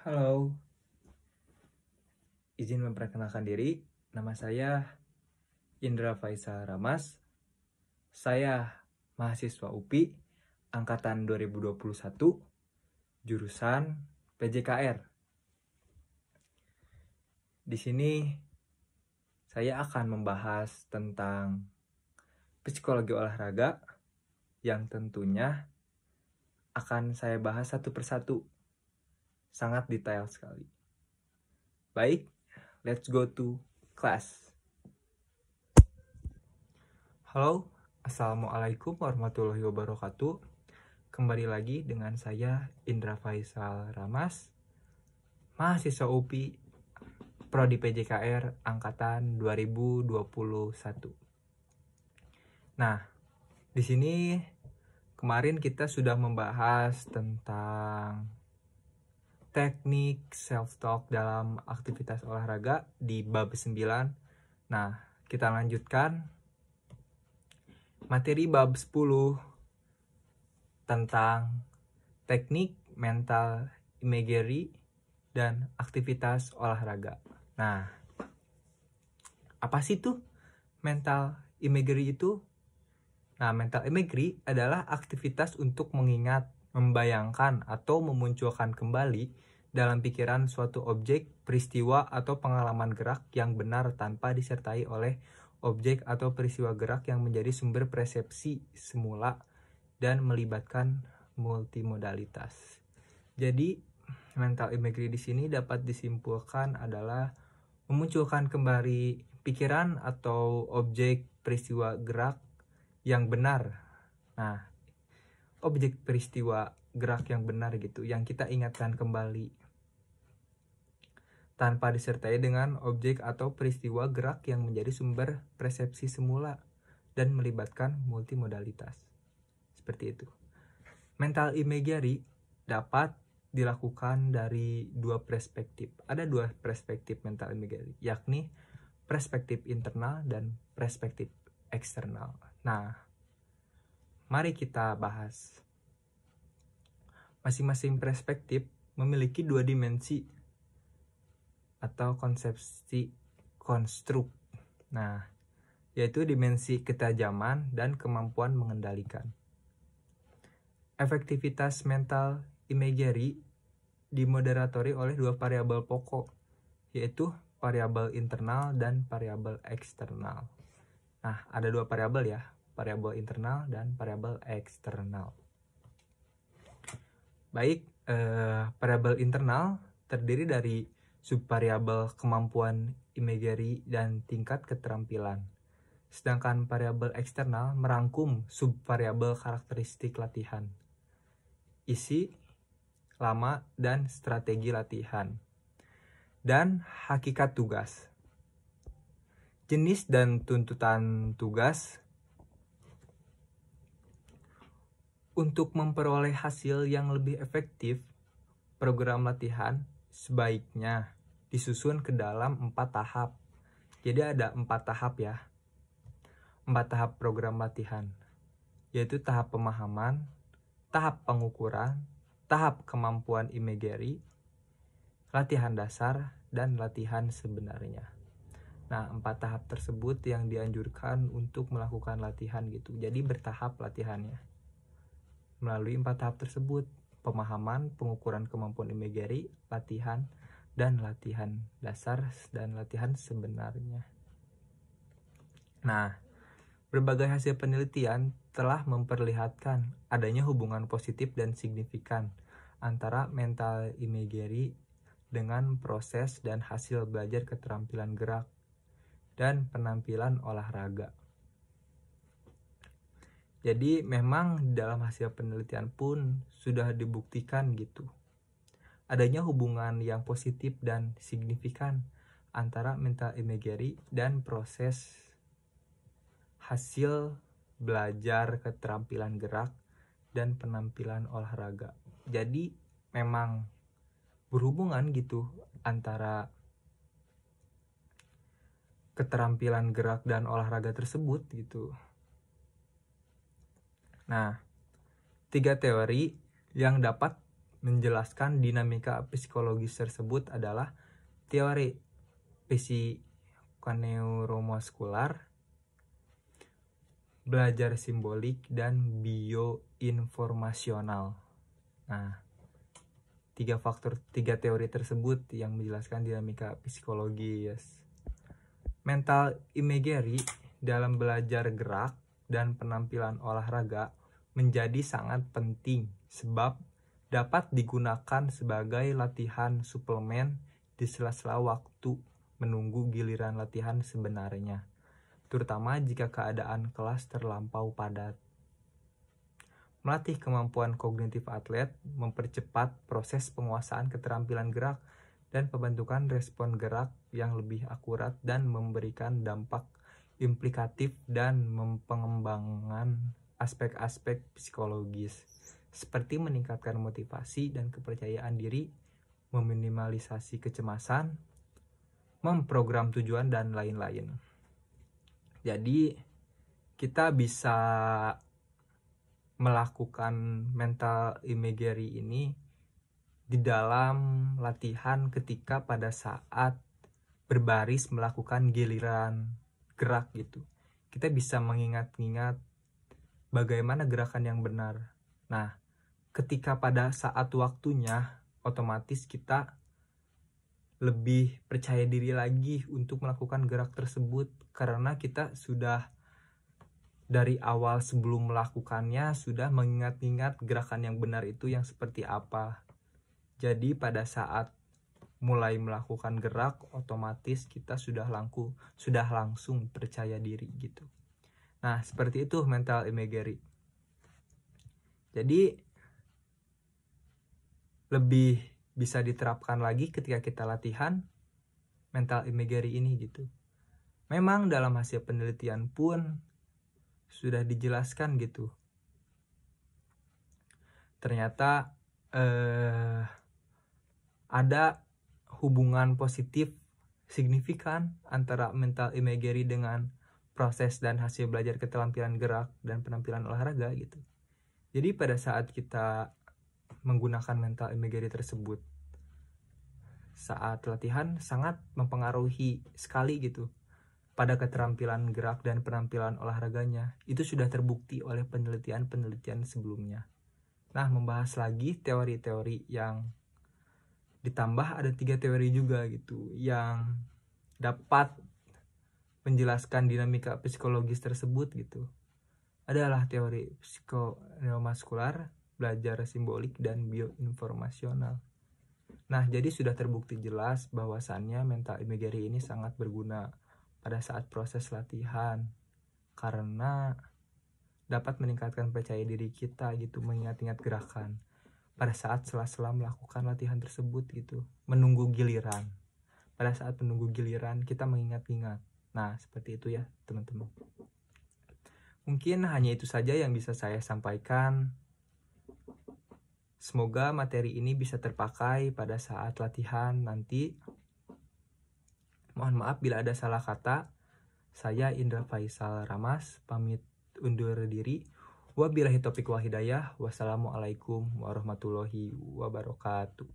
Halo, izin memperkenalkan diri. Nama saya Indra Faisal Ramas. Saya mahasiswa UPI angkatan 2021, jurusan PJKR. Di sini saya akan membahas tentang psikologi olahraga yang tentunya akan saya bahas satu persatu. Sangat detail sekali. Baik, let's go to class. Halo, Assalamualaikum warahmatullahi wabarakatuh. Kembali lagi dengan saya Indra Faisal Ramas, mahasiswa UPI Prodi PJKR angkatan 2021. Nah, di sini kemarin kita sudah membahas tentang teknik self-talk dalam aktivitas olahraga di bab 9. Nah, kita lanjutkan materi bab 10 tentang teknik mental imagery dan aktivitas olahraga. Nah, apa sih tuh mental imagery itu? Nah, mental imagery adalah aktivitas untuk mengingat, membayangkan, atau memunculkan kembali dalam pikiran suatu objek, peristiwa, atau pengalaman gerak yang benar tanpa disertai oleh objek atau peristiwa gerak yang menjadi sumber persepsi semula dan melibatkan multimodalitas. Jadi, mental imagery di sini dapat disimpulkan adalah memunculkan kembali pikiran atau objek peristiwa gerak yang benar. Nah, objek peristiwa gerak yang benar gitu, yang kita ingatkan kembali tanpa disertai dengan objek atau peristiwa gerak yang menjadi sumber persepsi semula dan melibatkan multimodalitas. Seperti itu. Mental imagery dapat dilakukan dari dua perspektif. Ada dua perspektif mental imagery, yakni perspektif internal dan perspektif eksternal. Nah, mari kita bahas. Masing-masing perspektif memiliki dua dimensi atau konsepsi konstruk. Nah, yaitu dimensi ketajaman dan kemampuan mengendalikan. Efektivitas mental imagery dimoderatori oleh dua variabel pokok, yaitu variabel internal dan variabel eksternal. Nah, ada dua variabel ya, variabel internal dan variabel eksternal. Baik, variabel internal terdiri dari subvariabel kemampuan imagery dan tingkat keterampilan. Sedangkan variabel eksternal merangkum subvariabel karakteristik latihan, isi, lama, dan strategi latihan, dan hakikat tugas. Jenis dan tuntutan tugas. Untuk memperoleh hasil yang lebih efektif, program latihan sebaiknya disusun ke dalam 4 tahap. Jadi ada 4 tahap ya. 4 tahap program latihan, yaitu tahap pemahaman, tahap pengukuran, tahap kemampuan imagery, latihan dasar, dan latihan sebenarnya. Nah, 4 tahap tersebut yang dianjurkan untuk melakukan latihan gitu. Jadi bertahap latihannya. Melalui 4 tahap tersebut, pemahaman, pengukuran kemampuan imagery, latihan, dan latihan dasar, dan latihan sebenarnya. Nah, berbagai hasil penelitian telah memperlihatkan adanya hubungan positif dan signifikan antara mental imagery dengan proses dan hasil belajar keterampilan gerak dan penampilan olahraga. Jadi memang dalam hasil penelitian pun sudah dibuktikan gitu, adanya hubungan yang positif dan signifikan antara mental imagery dan proses hasil belajar keterampilan gerak dan penampilan olahraga. Jadi memang berhubungan gitu antara keterampilan gerak dan olahraga tersebut gitu. Nah, 3 teori yang dapat menjelaskan dinamika psikologis tersebut adalah teori psikoneuromuskular, belajar simbolik, dan bioinformasional. Nah, tiga teori tersebut yang menjelaskan dinamika psikologis. Mental imagery dalam belajar gerak dan penampilan olahraga menjadi sangat penting sebab dapat digunakan sebagai latihan suplemen di sela-sela waktu menunggu giliran latihan sebenarnya, terutama jika keadaan kelas terlampau padat. Melatih kemampuan kognitif atlet, mempercepat proses penguasaan keterampilan gerak dan pembentukan respon gerak yang lebih akurat dan memberikan dampak implikatif dan pengembangan aspek-aspek psikologis seperti meningkatkan motivasi dan kepercayaan diri, meminimalisasi kecemasan, memprogram tujuan, dan lain-lain. Jadi kita bisa melakukan mental imagery ini di dalam latihan ketika pada saat berbaris melakukan giliran gerak gitu. Kita bisa mengingat-ingat bagaimana gerakan yang benar. Nah, ketika pada saat waktunya, otomatis kita lebih percaya diri lagi untuk melakukan gerak tersebut karena kita sudah dari awal sebelum melakukannya sudah mengingat-ingat gerakan yang benar itu yang seperti apa. Jadi pada saat mulai melakukan gerak, otomatis kita sudah langsung percaya diri gitu. Nah, seperti itu mental imagery. Jadi lebih bisa diterapkan lagi ketika kita latihan mental imagery ini gitu. Memang dalam hasil penelitian pun sudah dijelaskan gitu. Ternyata ada hubungan positif signifikan antara mental imagery dengan proses dan hasil belajar keterampilan gerak dan penampilan olahraga gitu. Jadi pada saat kita menggunakan mental imagery tersebut saat latihan sangat mempengaruhi sekali gitu pada keterampilan gerak dan penampilan olahraganya. Itu sudah terbukti oleh penelitian-penelitian sebelumnya. Nah, membahas lagi teori-teori yang ditambah, ada 3 teori juga gitu yang dapat menjelaskan dinamika psikologis tersebut gitu. Adalah teori psikoneuromuskular, belajar simbolik, dan bioinformasional. Nah, jadi sudah terbukti jelas bahwasannya mental imagery ini sangat berguna pada saat proses latihan karena dapat meningkatkan percaya diri kita gitu, mengingat-ingat gerakan pada saat sela-sela melakukan latihan tersebut gitu, menunggu giliran. Pada saat menunggu giliran kita mengingat-ingat. Nah, seperti itu ya teman-teman. Mungkin hanya itu saja yang bisa saya sampaikan. Semoga materi ini bisa terpakai pada saat latihan nanti. Mohon maaf bila ada salah kata. Saya Indra Faisal Ramas, pamit undur diri. Wabillahi taufiq wal hidayah. Wassalamualaikum warahmatullahi wabarakatuh.